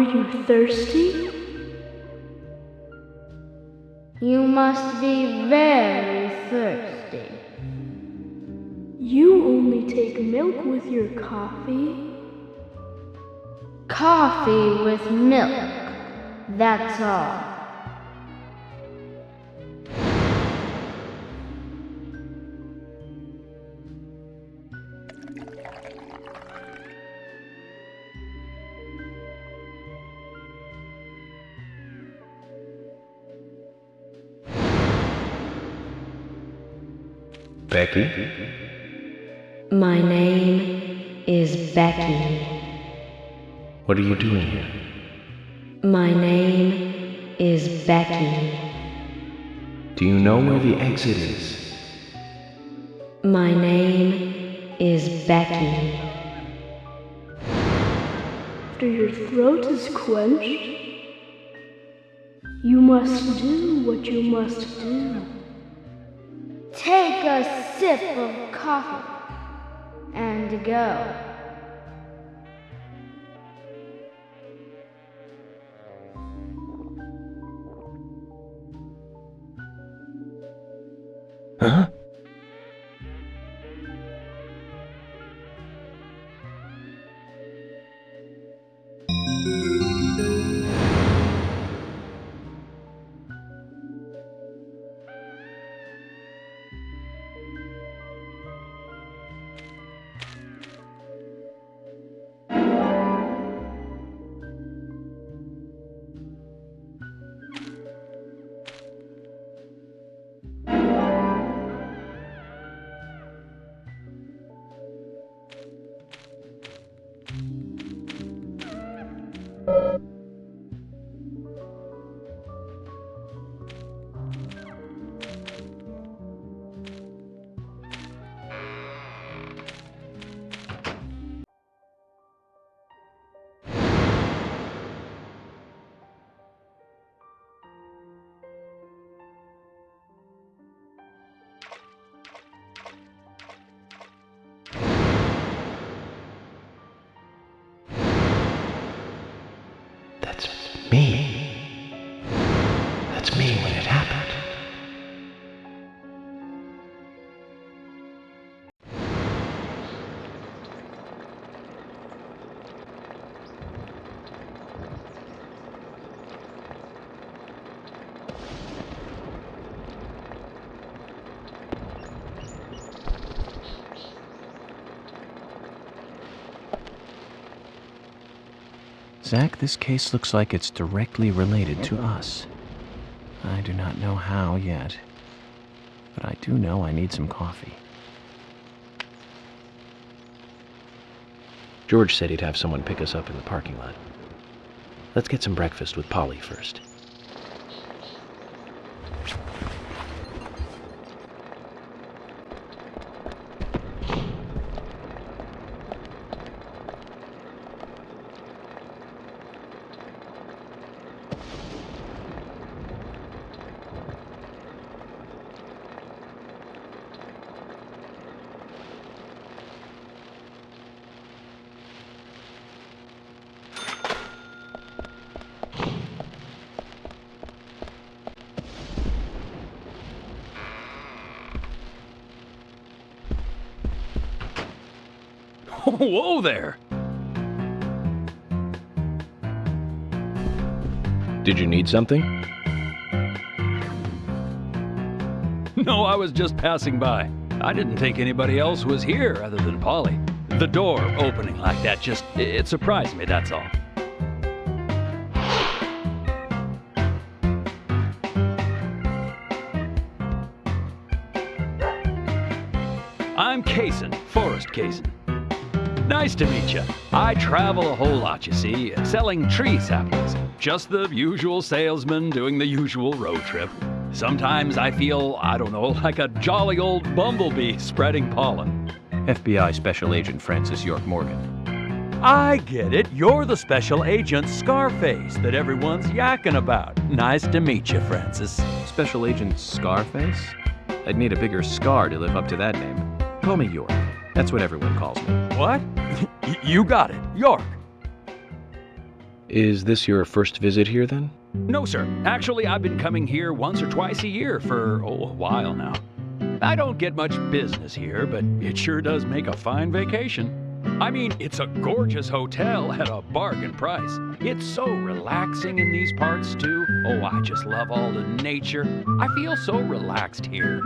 you thirsty? You must be very thirsty. You only take milk with your coffee? Coffee with milk, that's all. Becky? My name is Becky. What are you doing here? My name is Becky. Do you know where the exit is? My name is Becky. After your throat is quenched, you must do what you must do. Take a sip of coffee and go. Huh? That's me. That's me when it happened. Zach, this case looks like it's directly related to us. I do not know how yet, but I do know I need some coffee. George said he'd have someone pick us up in the parking lot. Let's get some breakfast with Polly first. Whoa there! Did you need something? No, I was just passing by. I didn't think anybody else was here other than Polly. The door opening like that it surprised me, that's all. I'm Kaysen, Forrest Kaysen. Nice to meet you. I travel a whole lot, you see, selling tree saplings. Just the usual salesman doing the usual road trip. Sometimes I feel, I don't know, like a jolly old bumblebee spreading pollen. FBI Special Agent Francis York Morgan. I get it. You're the special agent Scarface that everyone's yakking about. Nice to meet you, Francis. Special Agent Scarface? I'd need a bigger scar to live up to that name. Call me York. That's what everyone calls me. What? You got it. York. Is this your first visit here, then? No, sir. Actually, I've been coming here once or twice a year for, a while now. I don't get much business here, but it sure does make a fine vacation. I mean, it's a gorgeous hotel at a bargain price. It's so relaxing in these parts, too. Oh, I just love all the nature. I feel so relaxed here.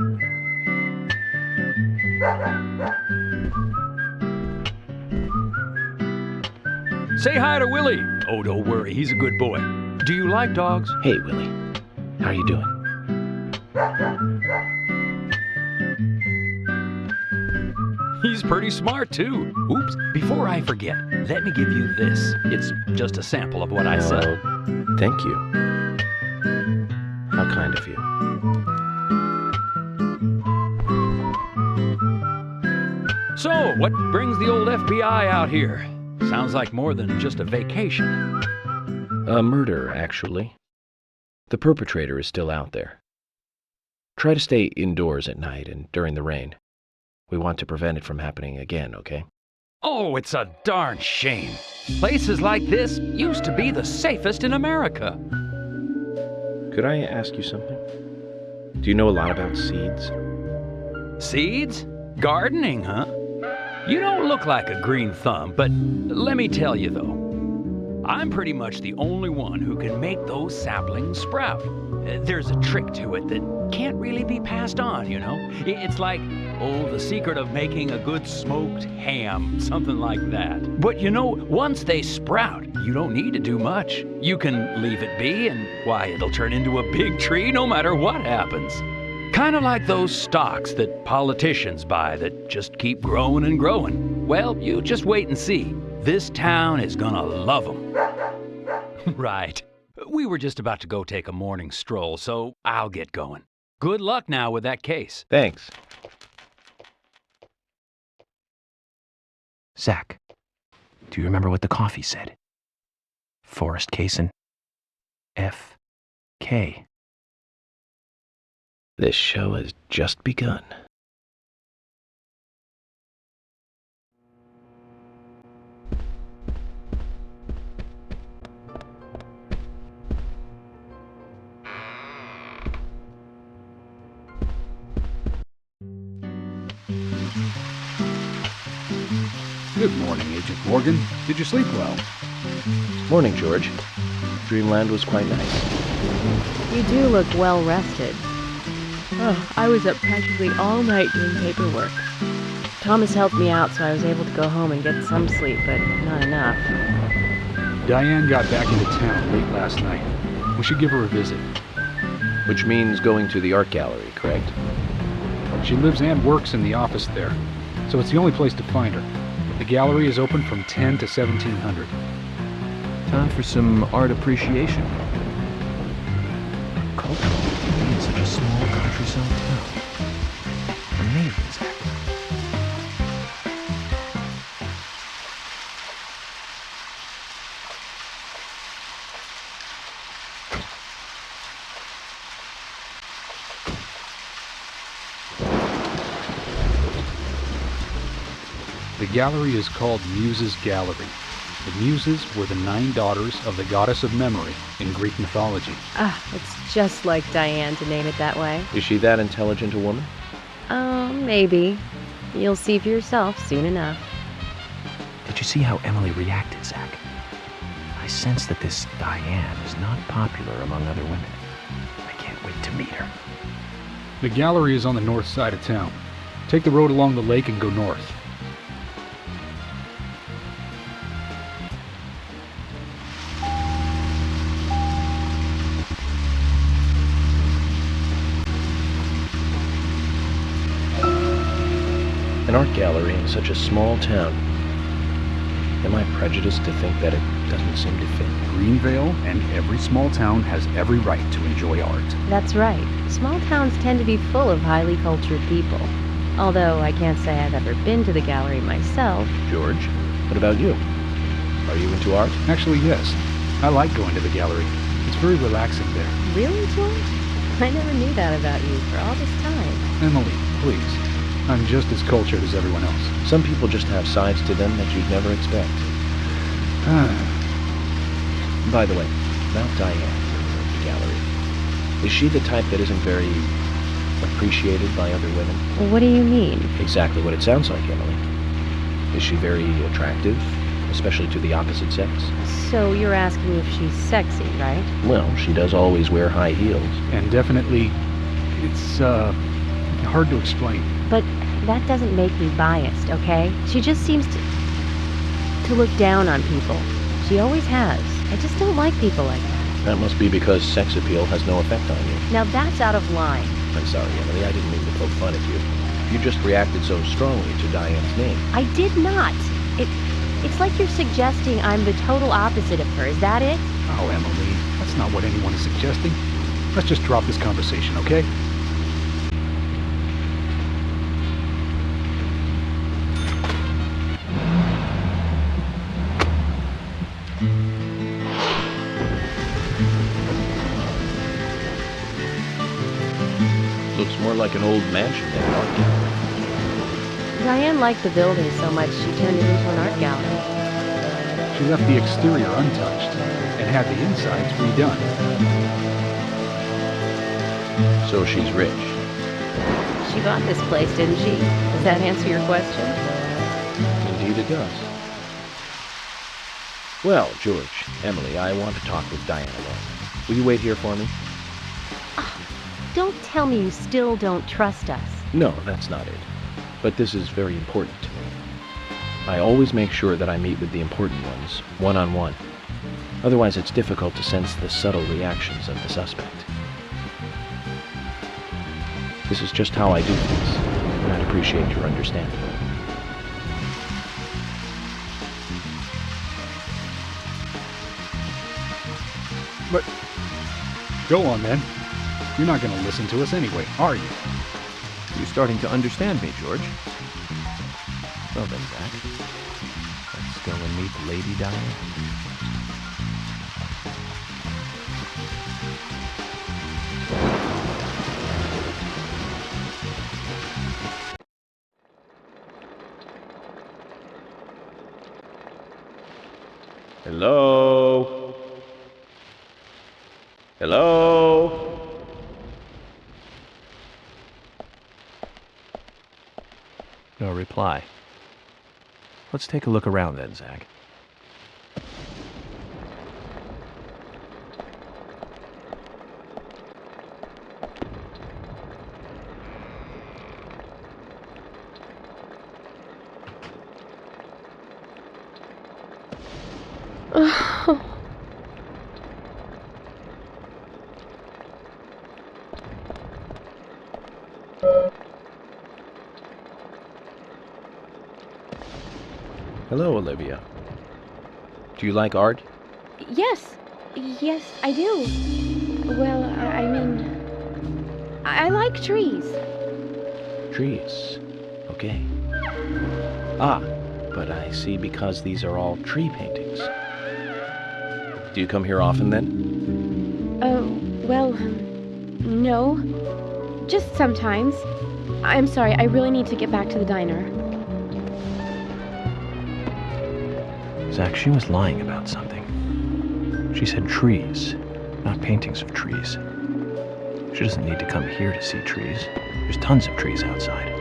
Say hi to Willie. Oh, don't worry, he's a good boy. Do you like dogs? Hey, Willie. How are you doing? He's pretty smart, too. Oops, before I forget, let me give you this. It's just a sample of what I said. Thank you. How kind of you. So, what brings the old FBI out here? Sounds like more than just a vacation. A murder, actually. The perpetrator is still out there. Try to stay indoors at night and during the rain. We want to prevent it from happening again, okay? Oh, it's a darn shame. Places like this used to be the safest in America. Could I ask you something? Do you know a lot about seeds? Seeds? Gardening, huh? You don't look like a green thumb, but let me tell you though, I'm pretty much the only one who can make those saplings sprout. There's a trick to it that can't really be passed on, you know? It's like, the secret of making a good smoked ham, something like that. But you know, once they sprout, you don't need to do much. You can leave it be and, why, it'll turn into a big tree no matter what happens. Kind of like those stocks that politicians buy that just keep growing and growing. Well, you just wait and see. This town is gonna love them. Right. We were just about to go take a morning stroll, so I'll get going. Good luck now with that case. Thanks. Zach, do you remember what the coffee said? Forrest Kaysen. F.K. This show has just begun. Good morning, Agent Morgan. Did you sleep well? Morning, George. Dreamland was quite nice. You do look well rested. Oh, I was up practically all night doing paperwork. Thomas helped me out, so I was able to go home and get some sleep, but not enough. Diane got back into town late last night. We should give her a visit. Which means going to the art gallery, correct? She lives and works in the office there, so it's the only place to find her. The gallery is open from 10 to 1700. Time for some art appreciation. Cultural activity in such a small countryside town. Amazing, Zach. The gallery is called Muses Gallery. The Muses were the 9 daughters of the goddess of memory in Greek mythology. It's just like Diane to name it that way. Is she that intelligent a woman? Maybe. You'll see for yourself soon enough. Did you see how Emily reacted, Zach? I sense that this Diane is not popular among other women. I can't wait to meet her. The gallery is on the north side of town. Take the road along the lake and go north. An art gallery in such a small town. Am I prejudiced to think that it doesn't seem to fit? Greenvale and every small town has every right to enjoy art. That's right. Small towns tend to be full of highly cultured people. Although I can't say I've ever been to the gallery myself. George, what about you? Are you into art? Actually, yes. I like going to the gallery. It's very relaxing there. Really, George? I never knew that about you for all this time. Emily, please. I'm just as cultured as everyone else. Some people just have sides to them that you'd never expect. By the way, about Diane in the gallery. Is she the type that isn't very appreciated by other women? What do you mean? Exactly what it sounds like, Emily. Is she very attractive, especially to the opposite sex? So you're asking if she's sexy, right? Well, she does always wear high heels. And definitely, it's hard to explain. But that doesn't make me biased, okay? She just seems to look down on people. She always has. I just don't like people like that. That must be because sex appeal has no effect on you. Now that's out of line. I'm sorry, Emily. I didn't mean to poke fun at you. You just reacted so strongly to Diane's name. I did not. It's like you're suggesting I'm the total opposite of her. Is that it? Oh, Emily, that's not what anyone is suggesting. Let's just drop this conversation, okay? Looks more like an old mansion than an art gallery. Diane liked the building so much she turned it into an art gallery. She left the exterior untouched and had the insides redone. So she's rich. She bought this place, didn't she? Does that answer your question? Indeed it does. Well, George, Emily, I want to talk with Diane alone. Will you wait here for me? Don't tell me you still don't trust us. No, that's not it. But this is very important to me. I always make sure that I meet with the important ones, one-on-one. Otherwise, it's difficult to sense the subtle reactions of the suspect. This is just how I do things, and I'd appreciate your understanding. But go on then. You're not going to listen to us anyway, are you? You're starting to understand me, George. Well then, Zach. Let's go and meet Lady Diane. Hello? Hello? No reply. Let's take a look around then, Zach. Hello, Olivia. Do you like art? Yes, I do. Well, I mean, I like trees. Trees. Okay. Ah, but I see because these are all tree paintings. Do you come here often then? Well, no. Just sometimes. I'm sorry, I really need to get back to the diner. Zach, she was lying about something. She said trees, not paintings of trees. She doesn't need to come here to see trees. There's tons of trees outside.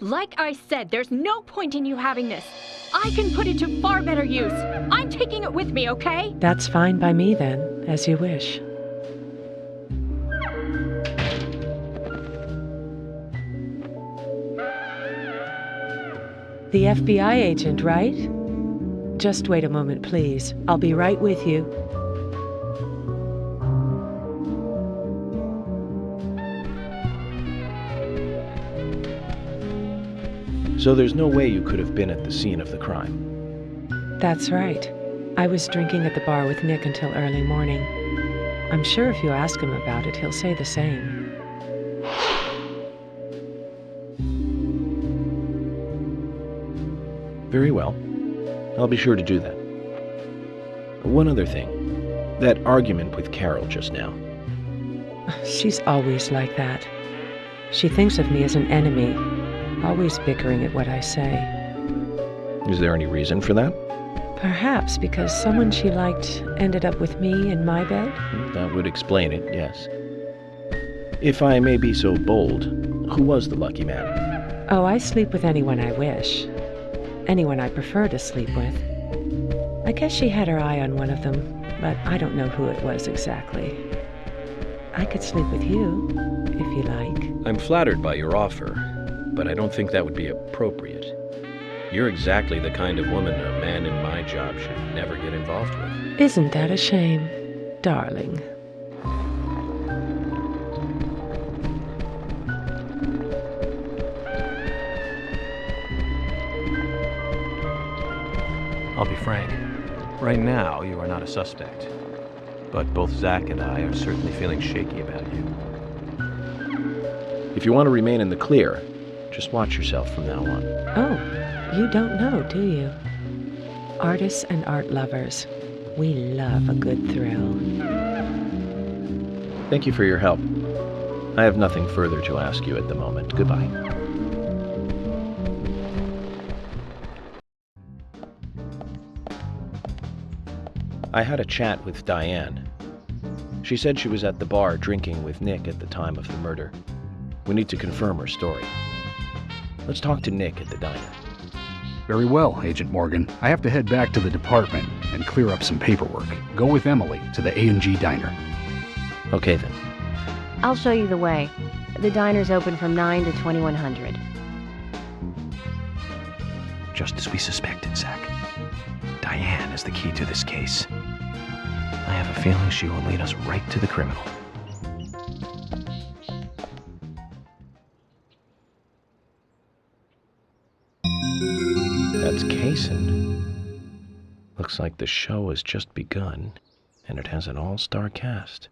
Like I said, there's no point in you having this. I can put it to far better use. I'm taking it with me, okay? That's fine by me then, as you wish. The FBI agent, right? Just wait a moment, please. I'll be right with you. So there's no way you could have been at the scene of the crime? That's right. I was drinking at the bar with Nick until early morning. I'm sure if you ask him about it, he'll say the same. Very well. I'll be sure to do that. One other thing. That argument with Carol just now. She's always like that. She thinks of me as an enemy, always bickering at what I say. Is there any reason for that? Perhaps because someone she liked ended up with me in my bed? That would explain it, yes. If I may be so bold, who was the lucky man? Oh, I sleep with anyone I wish. Anyone I prefer to sleep with. I guess she had her eye on one of them, but I don't know who it was exactly. I could sleep with you, if you like. I'm flattered by your offer, but I don't think that would be appropriate. You're exactly the kind of woman a man in my job should never get involved with. Isn't that a shame, darling? I'll be frank. Right now, you are not a suspect. But both Zach and I are certainly feeling shaky about you. If you want to remain in the clear, just watch yourself from now on. Oh, you don't know, do you? Artists and art lovers, we love a good thrill. Thank you for your help. I have nothing further to ask you at the moment. Goodbye. I had a chat with Diane. She said she was at the bar drinking with Nick at the time of the murder. We need to confirm her story. Let's talk to Nick at the diner. Very well, Agent Morgan. I have to head back to the department and clear up some paperwork. Go with Emily to the A&G diner. Okay then. I'll show you the way. The diner's open from 9 to 2100. Just as we suspected, Zach. Diane is the key to this case. I have a feeling she will lead us right to the criminal. That's Kaysen. Looks Looks like the show has just begun, and it has an all-star cast.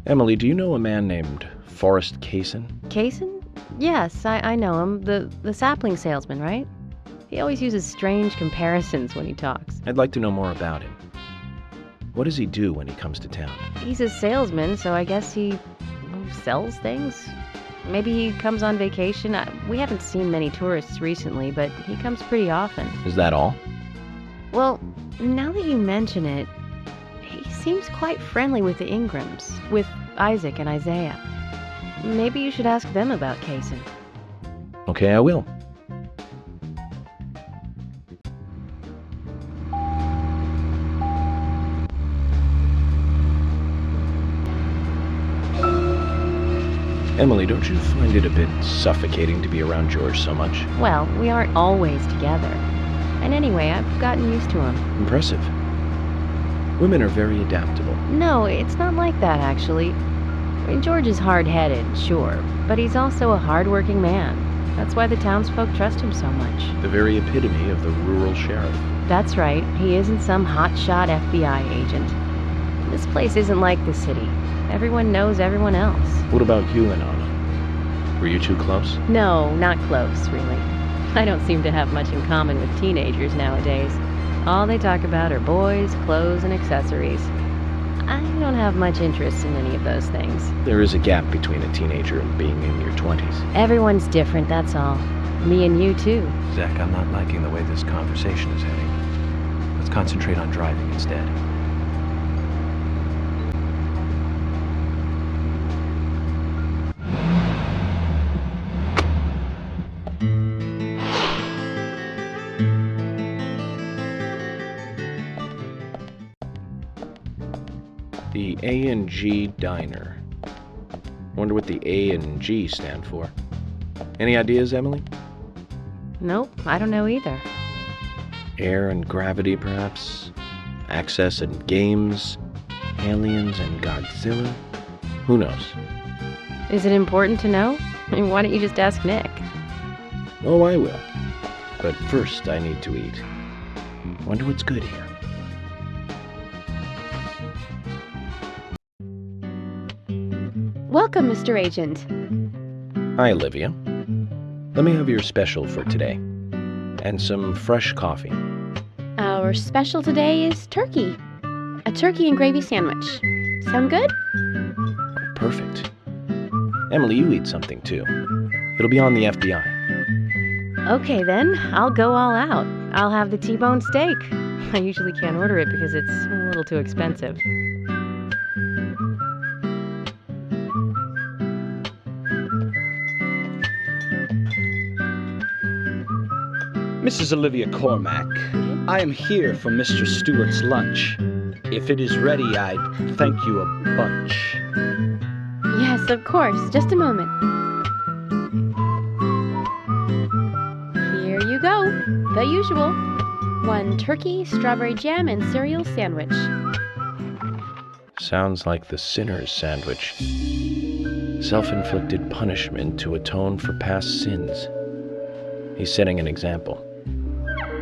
Emily, do you know a man named Forrest Kaysen? Kaysen? Yes, I know him. The sapling salesman, right? He always uses strange comparisons when he talks. I'd like to know more about him. What does he do when he comes to town? He's a salesman, so I guess he sells things? Maybe he comes on vacation. We haven't seen many tourists recently, but he comes pretty often. Is that all? Well, now that you mention it, he seems quite friendly with the Ingrams, with Isaac and Isaiah. Maybe you should ask them about Kaysen. Okay, I will. Emily, don't you find it a bit suffocating to be around George so much? Well, we aren't always together. And anyway, I've gotten used to him. Impressive. Women are very adaptable. No, it's not like that, actually. I mean, George is hard-headed, sure, but he's also a hard-working man. That's why the townsfolk trust him so much. The very epitome of the rural sheriff. That's right. He isn't some hotshot FBI agent. This place isn't like the city. Everyone knows everyone else. What about you and Anna? Were you two close? No, not close, really. I don't seem to have much in common with teenagers nowadays. All they talk about are boys, clothes, and accessories. I don't have much interest in any of those things. There is a gap between a teenager and being in your 20s. Everyone's different, that's all. Me and you, too. Zach, I'm not liking the way this conversation is heading. Let's concentrate on driving instead. The A&G Diner. Wonder what the A and G stand for. Any ideas, Emily? Nope, I don't know either. Air and gravity, perhaps? Access and games? Aliens and Godzilla? Who knows? Is it important to know? I mean, why don't you just ask Nick? Oh, I will. But first, I need to eat. Wonder what's good here. Welcome, Mr. Agent. Hi, Olivia. Let me have your special for today. And some fresh coffee. Our special today is turkey. A turkey and gravy sandwich. Sound good? Perfect. Emily, you eat something too. It'll be on the FBI. Okay then, I'll go all out. I'll have the T-bone steak. I usually can't order it because it's a little too expensive. Mrs. Olivia Cormack, I am here for Mr. Stewart's lunch. If it is ready, I'd thank you a bunch. Yes, of course. Just a moment. Here you go. The usual. 1 turkey, strawberry jam, and cereal sandwich. Sounds like the sinner's sandwich. Self-inflicted punishment to atone for past sins. He's setting an example.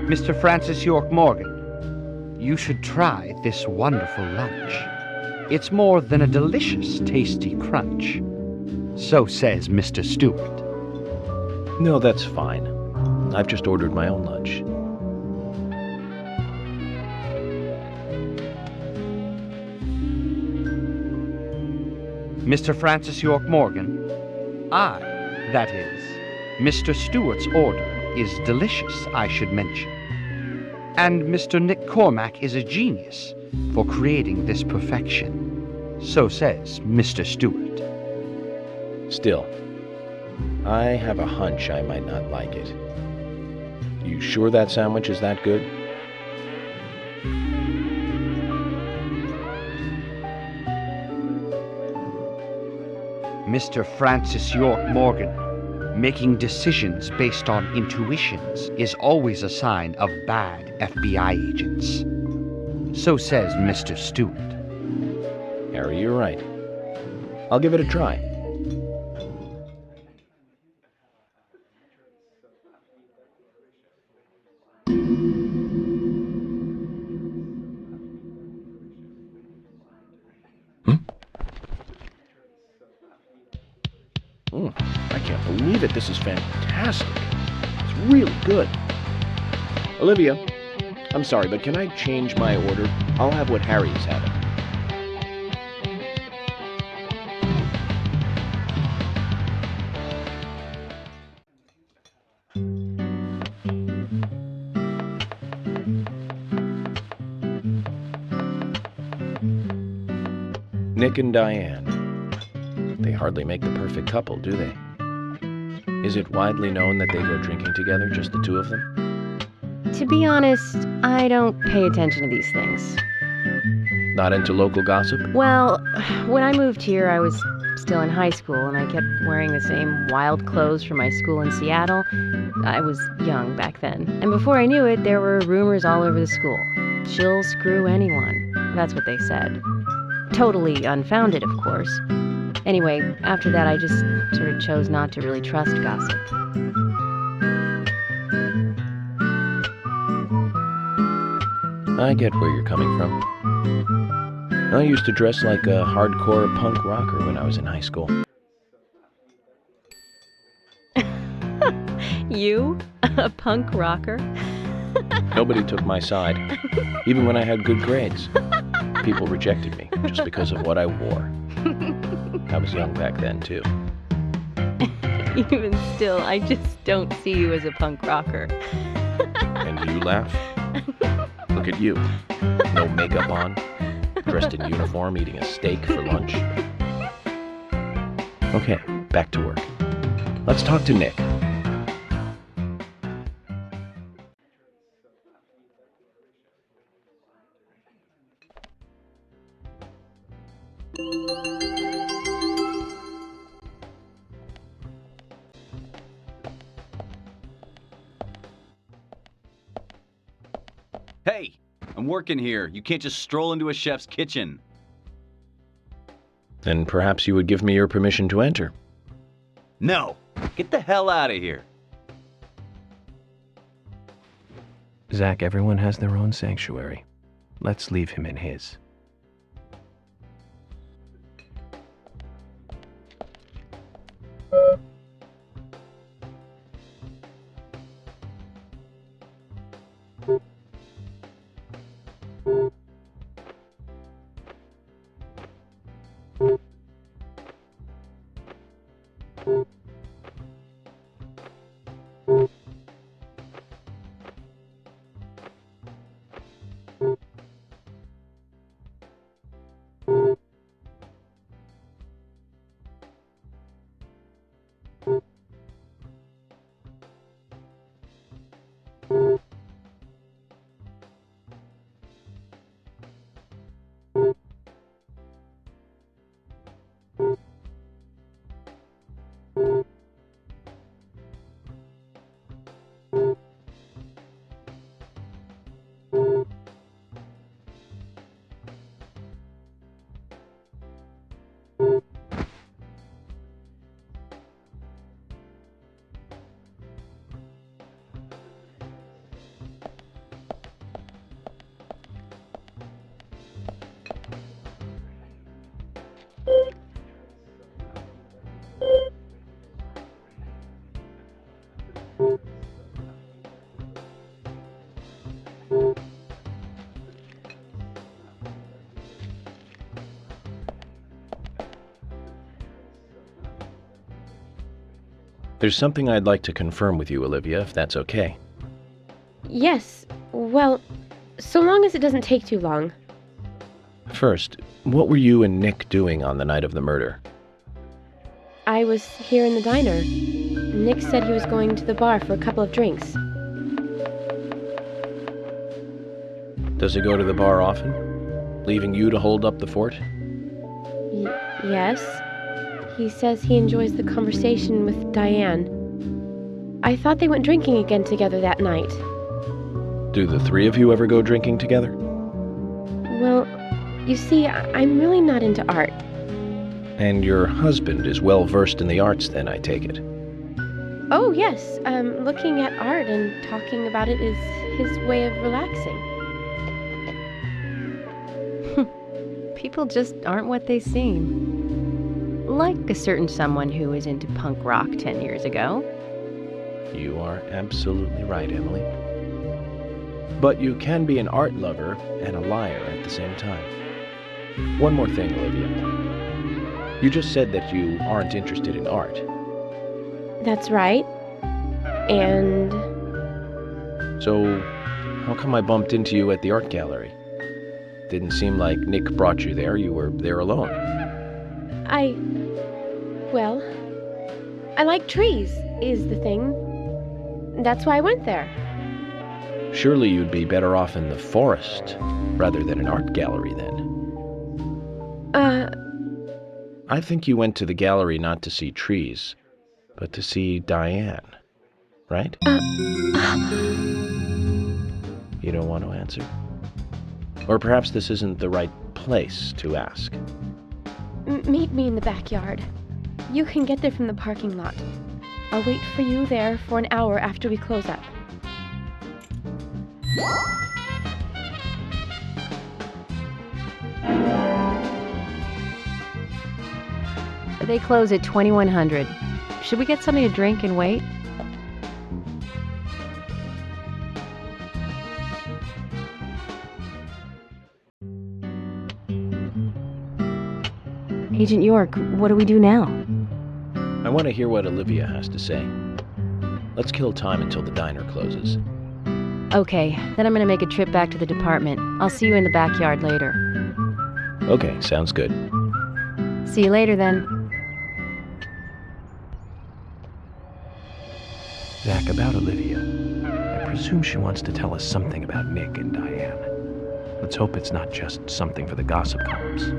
Mr. Francis York Morgan, you should try this wonderful lunch. It's more than a delicious, tasty crunch. So says Mr. Stewart. No, that's fine. I've just ordered my own lunch. Mr. Francis York Morgan, I, that is, Mr. Stewart's order is delicious, I should mention. And Mr. Nick Cormack is a genius for creating this perfection. So says Mr. Stewart. Still, I have a hunch I might not like it. You sure that sandwich is that good? Mr. Francis York Morgan, making decisions based on intuitions is always a sign of bad FBI agents. So says Mr. Stewart. Harry, you're right. I'll give it a try. I can't believe it. This is fantastic. It's really good. Olivia, I'm sorry, but can I change my order? I'll have what Harry is having. Nick and Diane. They hardly make the perfect couple, do they? Is it widely known that they go drinking together, just the two of them? To be honest, I don't pay attention to these things. Not into local gossip? Well, when I moved here, I was still in high school, and I kept wearing the same wild clothes from my school in Seattle. I was young back then. And before I knew it, there were rumors all over the school. She'll screw anyone. That's what they said. Totally unfounded, of course. Anyway, after that, I just sort of chose not to really trust gossip. I get where you're coming from. I used to dress like a hardcore punk rocker when I was in high school. You? A punk rocker? Nobody took my side, even when I had good grades. People rejected me just because of what I wore. I was young back then, too. Even still, I just don't see you as a punk rocker. And you laugh? Look at you. No makeup on, dressed in uniform, eating a steak for lunch. Okay, back to work. Let's talk to Nick. Hey, I'm working here. You can't just stroll into a chef's kitchen. Then perhaps you would give me your permission to enter. No, get the hell out of here. Zach, everyone has their own sanctuary. Let's leave him in his. There's something I'd like to confirm with you, Olivia, if that's okay. Yes, well, so long as it doesn't take too long. First, what were you and Nick doing on the night of the murder? I was here in the diner. Nick said he was going to the bar for a couple of drinks. Does he go to the bar often? Leaving you to hold up the fort? Yes. He says he enjoys the conversation with Diane. I thought they went drinking again together that night. Do the three of you ever go drinking together? Well, you see, I'm really not into art. And your husband is well versed in the arts then, I take it. Oh, yes. Looking at art and talking about it is his way of relaxing. People just aren't what they seem. Like a certain someone who was into punk rock 10 years ago. You are absolutely right, Emily. But you can be an art lover and a liar at the same time. One more thing, Olivia. You just said that you aren't interested in art. That's right. And... So, how come I bumped into you at the art gallery? Didn't seem like Nick brought you there. You were there alone. Well, I like trees, is the thing. That's why I went there. Surely you'd be better off in the forest rather than an art gallery then. I think you went to the gallery not to see trees, but to see Diane, right? You don't want to answer? Or perhaps this isn't the right place to ask. Meet me in the backyard. You can get there from the parking lot. I'll wait for you there for an hour after we close up. They close at 2100. Should we get something to drink and wait? Agent York, what do we do now? I want to hear what Olivia has to say. Let's kill time until the diner closes. Okay, then I'm gonna make a trip back to the department. I'll see you in the backyard later. Okay, sounds good. See you later then. Zach, about Olivia. I presume she wants to tell us something about Nick and Diane. Let's hope it's not just something for the gossip columns.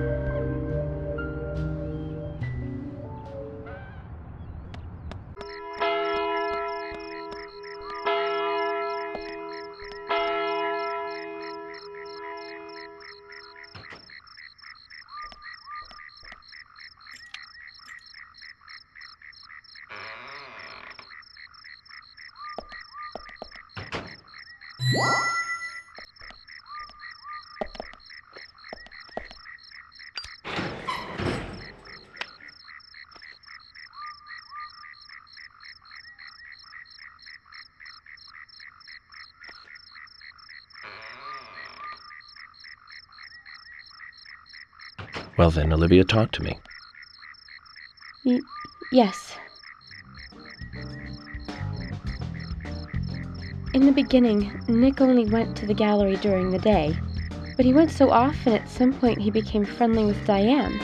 Well then, Olivia, talk to me. Yes. In the beginning, Nick only went to the gallery during the day, but he went so often at some point he became friendly with Diane.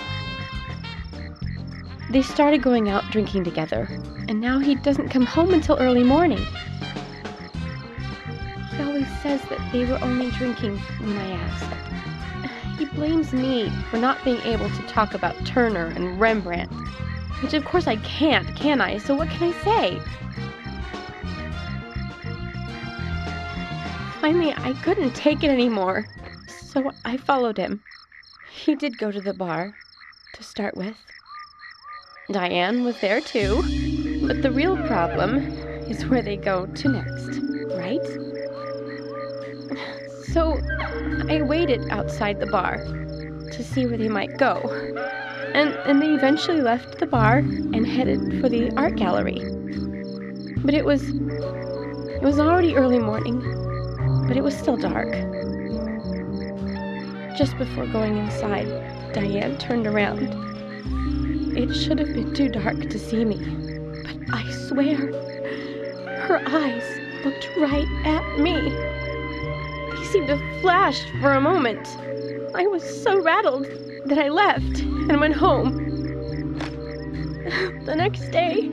They started going out drinking together, and now he doesn't come home until early morning. He always says that they were only drinking when I ask. He blames me for not being able to talk about Turner and Rembrandt, which of course I can't, can I? So what can I say? Finally, I couldn't take it anymore, so I followed him. He did go to the bar, to start with. Diane was there too, but the real problem is where they go to next, right? So I waited outside the bar to see where they might go, and they eventually left the bar and headed for the art gallery. But it was already early morning, but it was still dark. Just before going inside, Diane turned around. It should have been too dark to see me, but I swear, her eyes looked right at me. They seemed to flash for a moment. I was so rattled that I left and went home. The next day,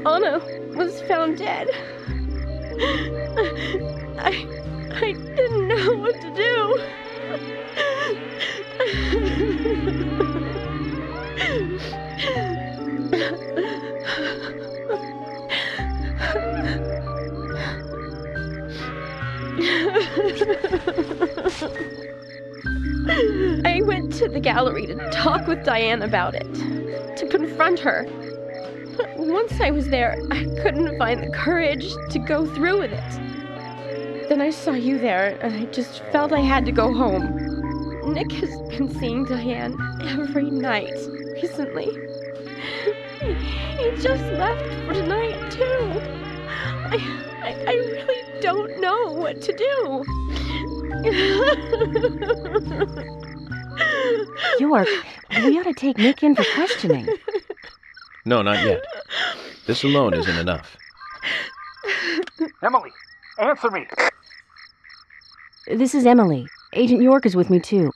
Anna was found dead. I didn't know what to do. I went to the gallery to talk with Diane about it, to confront her. But once I was there, I couldn't find the courage to go through with it. Then I saw you there, and I just felt I had to go home. Nick has been seeing Diane every night recently. He just left for tonight, too. I really don't know what to do. York, we ought to take Nick in for questioning. No, not yet. This alone isn't enough. Emily, answer me! This is Emily. Agent York is with me, too.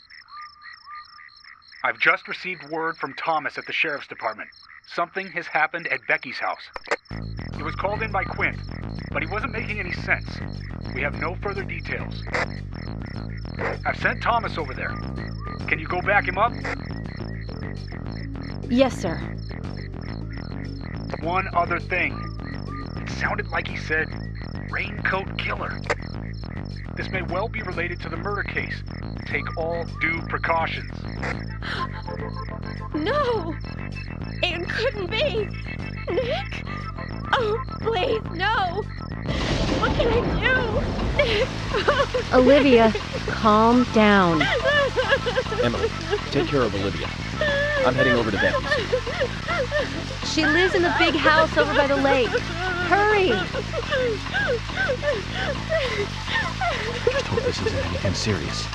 I've just received word from Thomas at the Sheriff's Department. Something has happened at Becky's house. He was called in by Quint, but he wasn't making any sense. We have no further details. I've sent Thomas over there. Can you go back him up? Yes, sir. One other thing. It sounded like he said, Raincoat Killer. This may well be related to the murder case. Take all due precautions. No! It couldn't be! Nick? Oh, please, no! What can I do? Nick! Olivia, calm down. Emily, take care of Olivia. I'm heading over to Becky's. She lives in the big house over by the lake. Hurry! Just hope this isn't anything serious.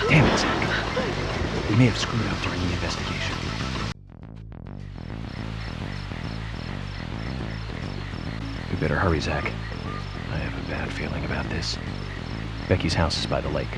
Damn it, Zach. We may have screwed up during the investigation. We better hurry, Zach. I have a bad feeling about this. Becky's house is by the lake.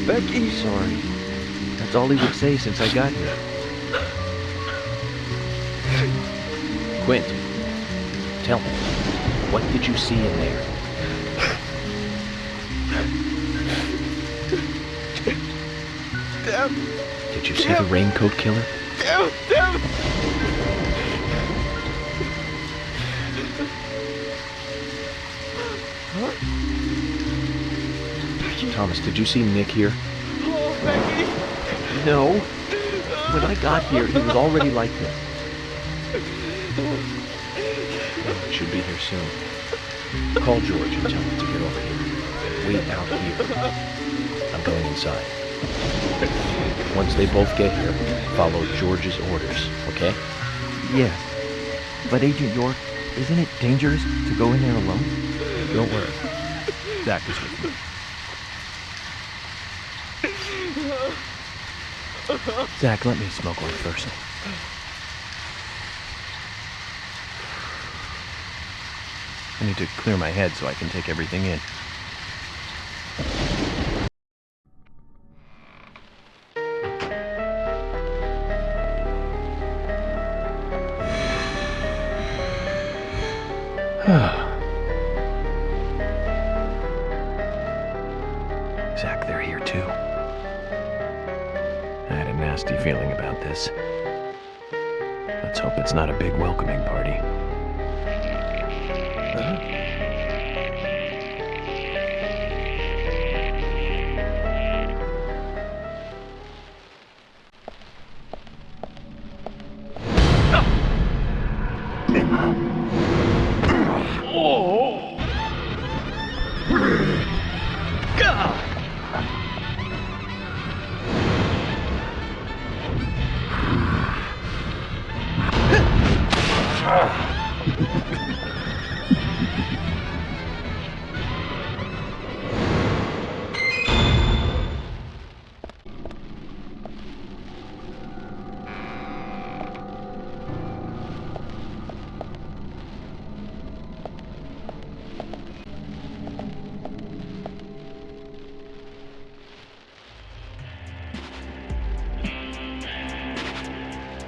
Becky, sorry. That's all he would say since I got here. Quint, tell me, what did you see in there? Did you see the Raincoat Killer? Thomas, did you see Nick here? Oh, Becky! No. When I got here, he was already like this. He should be here soon. Call George and tell him to get over here. Wait out here. I'm going inside. Once they both get here, follow George's orders, okay? Yes. But Agent York, isn't it dangerous to go in there alone? Don't worry. Zach is with me. Zach, let me smoke one first. I need to clear my head so I can take everything in. Zach, they're here too. I had a nasty feeling about this. Let's hope it's not a big welcoming party.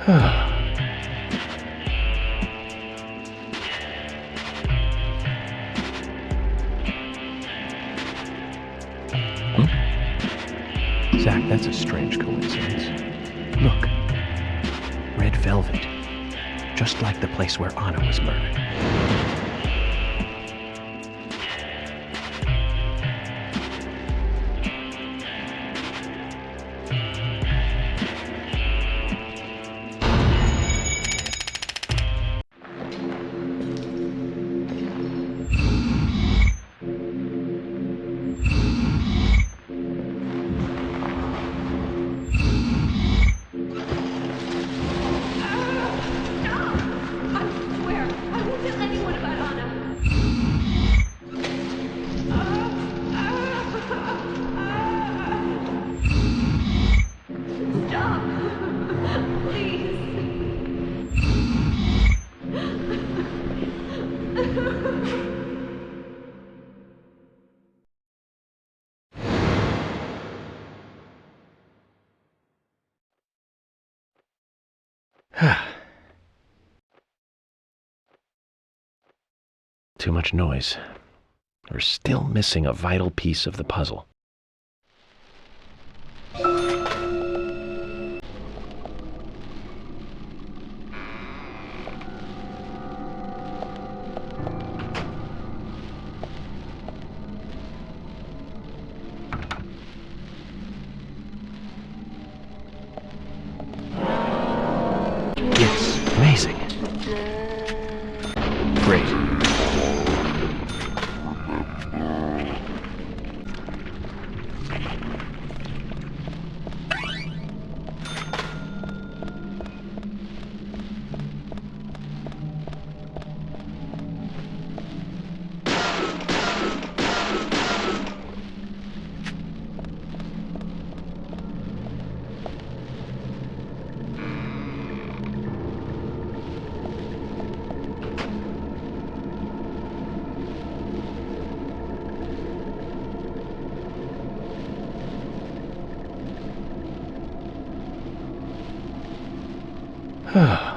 Zach, that's a strange coincidence. Look. Red velvet. Just like the place where Anna was murdered. Too much noise. We're still missing a vital piece of the puzzle. Yes, amazing. Great. Huh?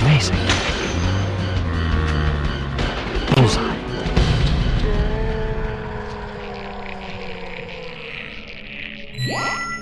Amazing. Bullseye. Yeah.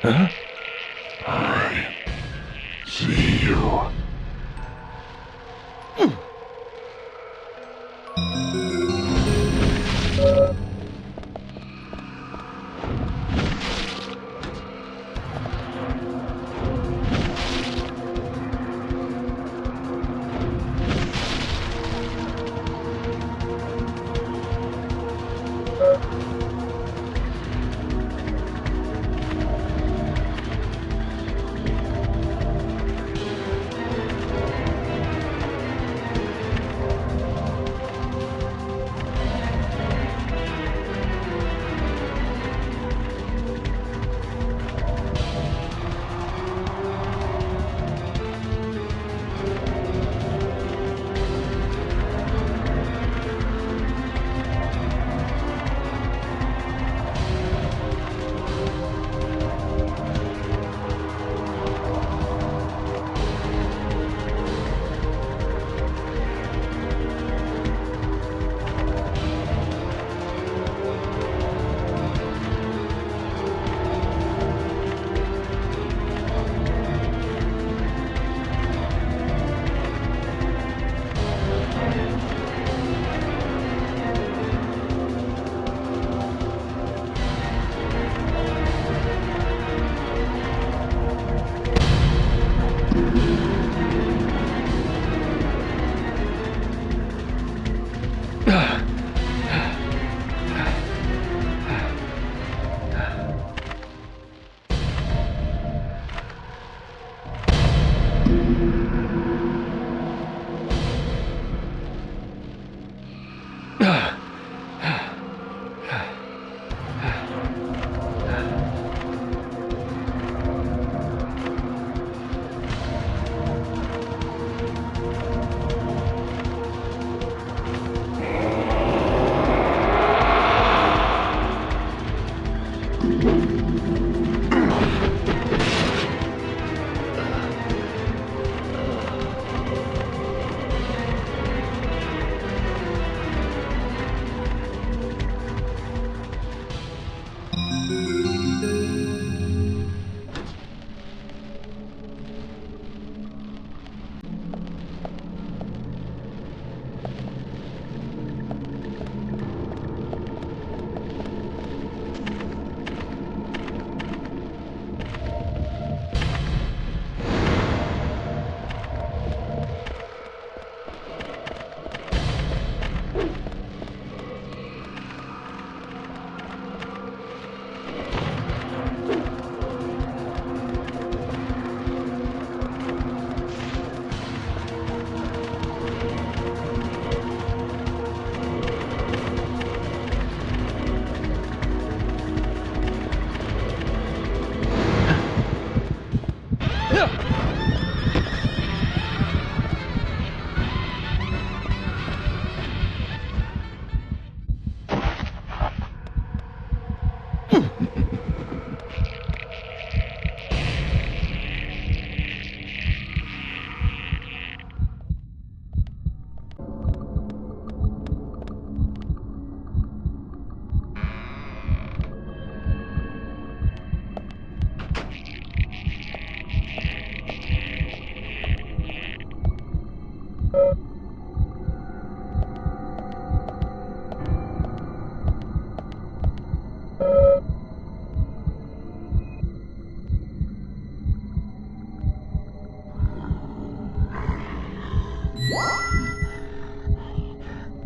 Huh? I see you.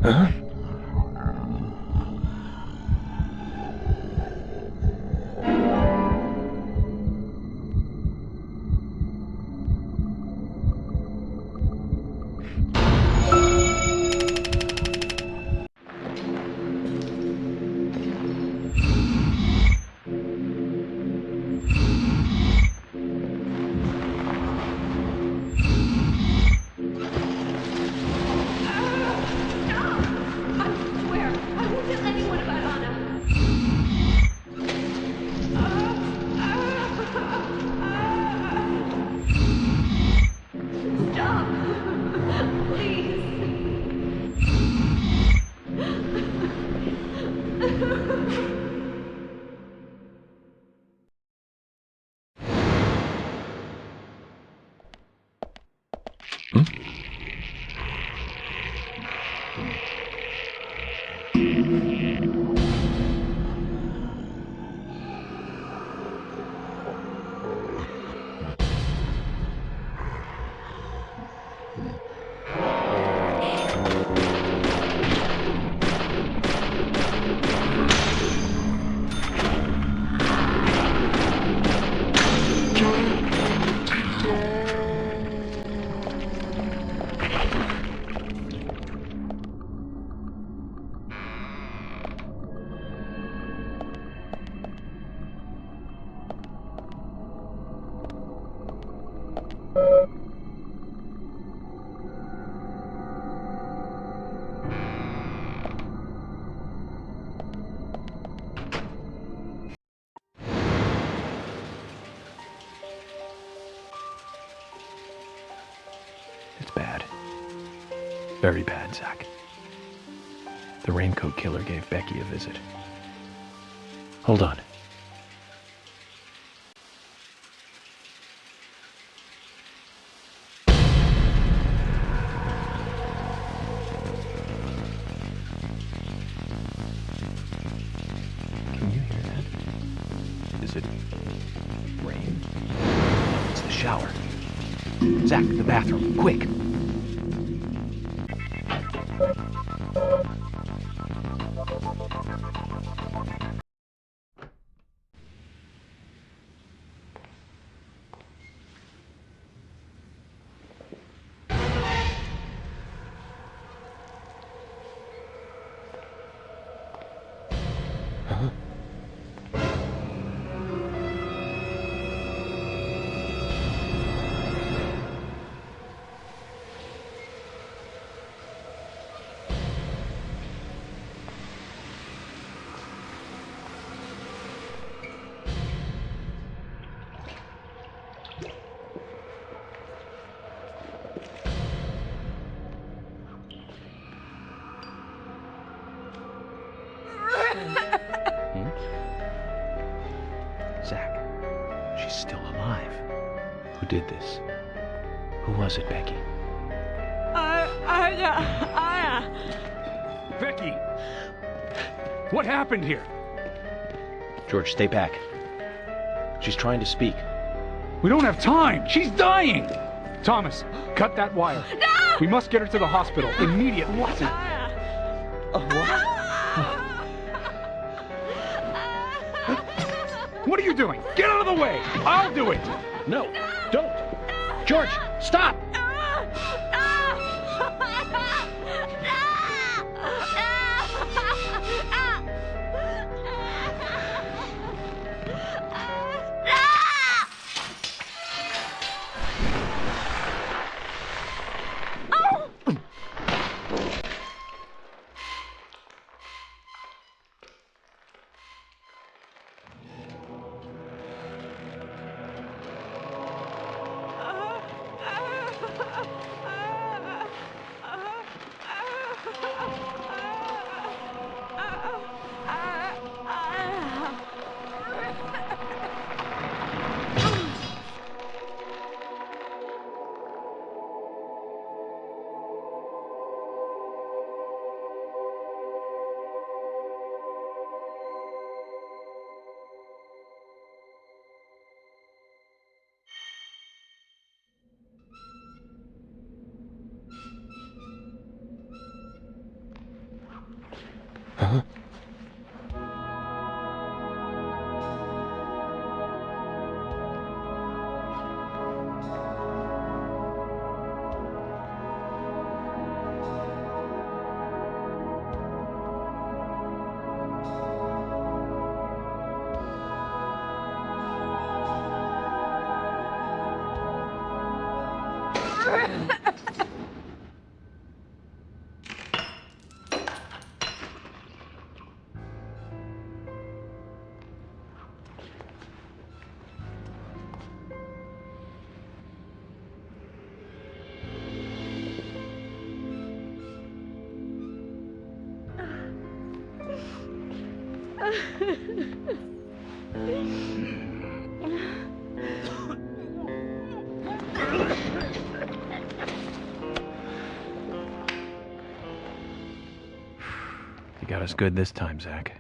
Huh? It's bad. Very bad, Zach. The raincoat killer gave Becky a visit. Hold on. Can you hear that? Is it rain? No, it's the shower. Zach, the bathroom, quick! Huh? Zach, she's still alive. Who did this? Who was it, Becky? Becky! What happened here? George, stay back. She's trying to speak. We don't have time! She's dying! Thomas, cut that wire. No! We must get her to the hospital immediately. What? What are you doing? Get out of the way! I'll do it! No, don't! George, stop! You got us good this time, Zach.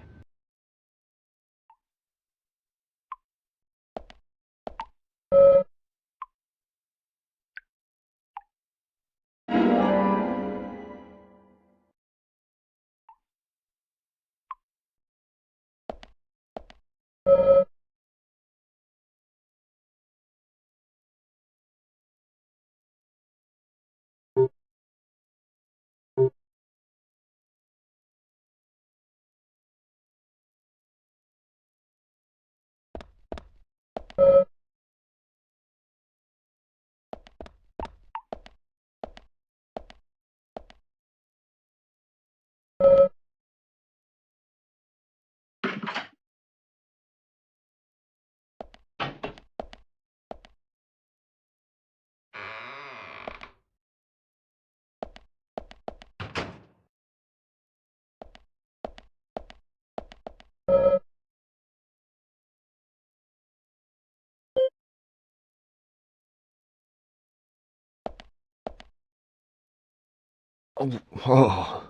Oh.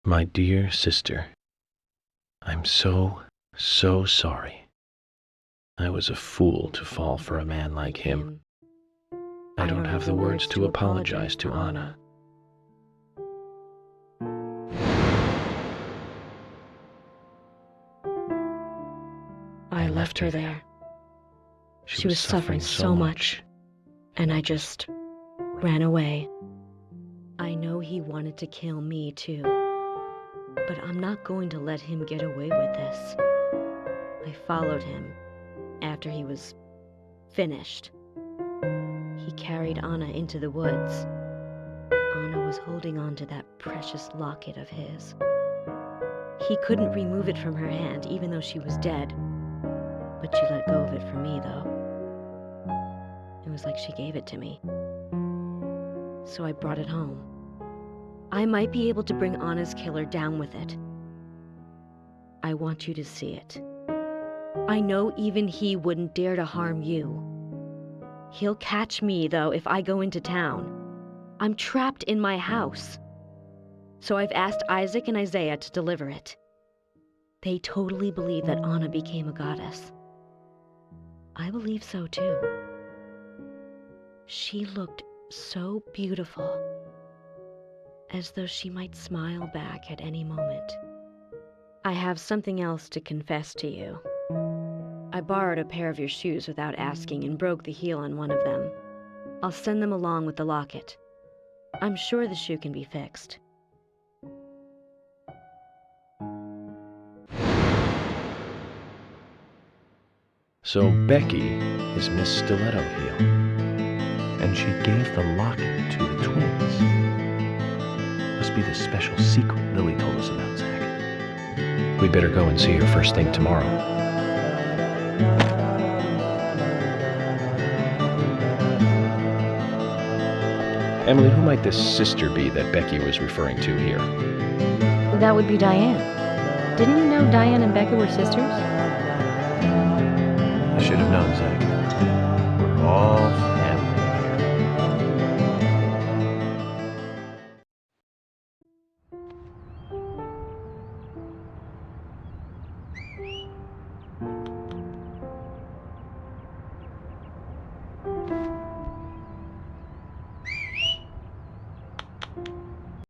My dear sister, I'm so sorry. I was a fool to fall for a man like him. I don't have the words to apologize to Anna. I left her there. She was suffering so much, and I just ran away. I know he wanted to kill me too, but I'm not going to let him get away with this. I followed him after he was finished. He carried Anna into the woods. Anna was holding on to that precious locket of his. He couldn't remove it from her hand, even though she was dead. But she let go of it for me, though. It was like she gave it to me. So I brought it home. I might be able to bring Anna's killer down with it. I want you to see it. I know even he wouldn't dare to harm you. He'll catch me, though, if I go into town. I'm trapped in my house. So I've asked Isaac and Isaiah to deliver it. They totally believe that Anna became a goddess. I believe so, too. She looked so beautiful, as though she might smile back at any moment. I have something else to confess to you. I borrowed a pair of your shoes without asking and broke the heel on one of them. I'll send them along with the locket. I'm sure the shoe can be fixed. So Becky is Miss Stiletto Heel. And she gave the locket to the twins. Must be the special secret Lily told us about, Zach. We better go and see her first thing tomorrow. Emily, who might this sister be that Becky was referring to here? That would be Diane. Didn't you know Diane and Becky were sisters? I should have known, Zach. We're all family here.